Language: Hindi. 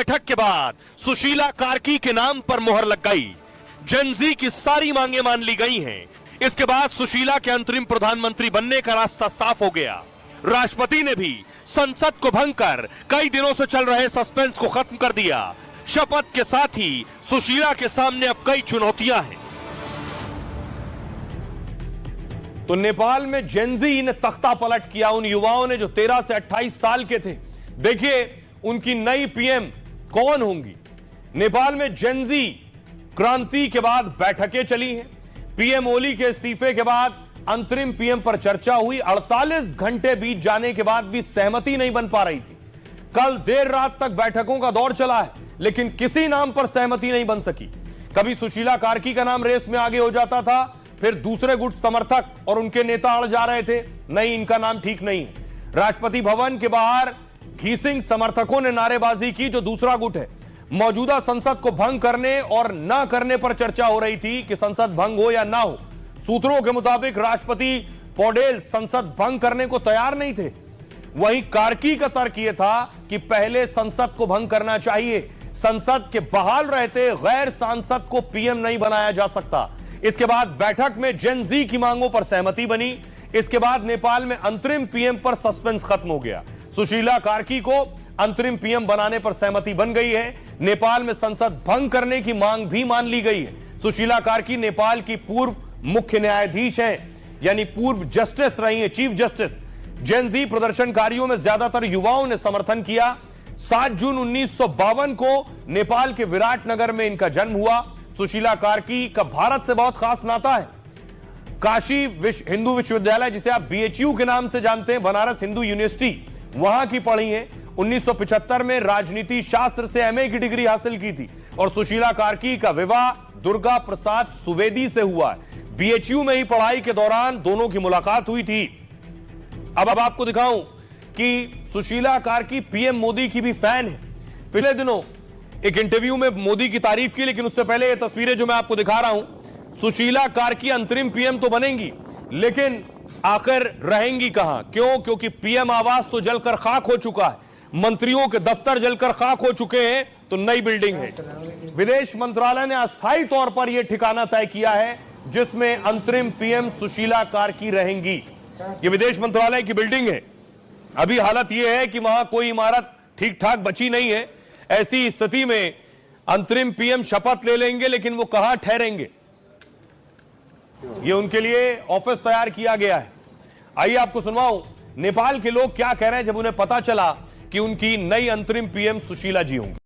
बैठक के बाद सुशीला कार्की के नाम पर मोहर लग गई। जेनजी की सारी मांगे मान ली गई हैं। इसके बाद सुशीला के अंतरिम प्रधानमंत्री बनने का रास्ता साफ हो गया। राष्ट्रपति ने भी संसद को भंग कर कई दिनों से चल रहे सस्पेंस को खत्म कर दिया। शपथ के साथ ही सुशीला के सामने अब कई चुनौतियां हैं। तो नेपाल में जेनजी ने तख्ता पलट किया। उन युवाओं ने जो 13 से 28 साल के थे। देखिए उनकी नई पीएम कौन होंगी। नेपाल में जेनजी क्रांति के बाद बैठकें चली हैं। पीएम ओली के इस्तीफे के बाद अंतरिम पीएम पर चर्चा हुई। 48 घंटे बीत जाने के बाद भी सहमति नहीं बन पा रही थी। कल देर रात तक बैठकों का दौर चला है, लेकिन किसी नाम पर सहमति नहीं बन सकी। कभी सुशीला कार्की का नाम रेस में आगे हो जाता था, फिर दूसरे गुट समर्थक और उनके नेता अड़ जा रहे थे, नहीं इनका नाम ठीक नहीं है। राष्ट्रपति भवन के बाहर घीसिंग समर्थकों ने नारेबाजी की, जो दूसरा गुट है। मौजूदा संसद को भंग करने और न करने पर चर्चा हो रही थी कि संसद भंग हो या ना हो। सूत्रों के मुताबिक राष्ट्रपति पौडेल संसद भंग करने को तैयार नहीं थे। वहीं कार्की का तर्क यह था कि पहले संसद को भंग करना चाहिए। संसद के बहाल रहते गैर सांसद को पीएम नहीं बनाया जा सकता। इसके बाद बैठक में जेन जी की मांगों पर सहमति बनी। इसके बाद नेपाल में अंतरिम पीएम पर सस्पेंस खत्म हो गया। सुशीला कार्की को अंतरिम पीएम बनाने पर सहमति बन गई है। नेपाल में संसद भंग करने की मांग भी मान ली गई है। सुशीला कार्की नेपाल की पूर्व मुख्य न्यायाधीश हैं, यानी पूर्व जस्टिस रही है, चीफ जस्टिस। जेनजी प्रदर्शनकारियों में ज्यादातर युवाओं ने समर्थन किया। 7 जून 1952 को नेपाल के विराटनगर में इनका जन्म हुआ। सुशीला कार्की का भारत से बहुत खास नाता है। काशी हिंदू विश्वविद्यालय, जिसे आप बीएचयू के नाम से जानते हैं, बनारस हिंदू यूनिवर्सिटी, वहां की पढ़ी है। 1975 में राजनीति शास्त्र से एमए की डिग्री हासिल की थी। और सुशीला कार्की का विवाह दुर्गा प्रसाद सुवेदी से हुआ है। बीएचयू में ही पढ़ाई के दौरान दोनों की मुलाकात हुई थी। अब आपको दिखाऊं कि सुशीला कार्की पीएम मोदी की भी फैन है। पिछले दिनों एक इंटरव्यू में मोदी की तारीफ की, लेकिन उससे पहले ये तस्वीरें जो मैं आपको दिखा रहा हूं, सुशीला कार्की अंतरिम पीएम तो बनेंगी, लेकिन आखिर रहेंगी कहां? क्यों? क्योंकि पीएम आवास तो जलकर खाक हो चुका है, मंत्रियों के दफ्तर जलकर खाक हो चुके हैं, तो नई बिल्डिंग है। विदेश मंत्रालय ने अस्थायी तौर पर यह ठिकाना तय किया है जिसमें अंतरिम पीएम सुशीला कार्की रहेंगी। यह विदेश मंत्रालय की बिल्डिंग है। अभी हालत यह है कि वहां कोई इमारत ठीक ठाक बची नहीं है। ऐसी स्थिति में अंतरिम पीएम शपथ ले लेंगे, लेकिन वो कहां ठहरेंगे? ये उनके लिए ऑफिस तैयार किया गया है। आइए आपको सुनवाऊं नेपाल के लोग क्या कह रहे हैं जब उन्हें पता चला कि उनकी नई अंतरिम पीएम सुशीला जी होंगी।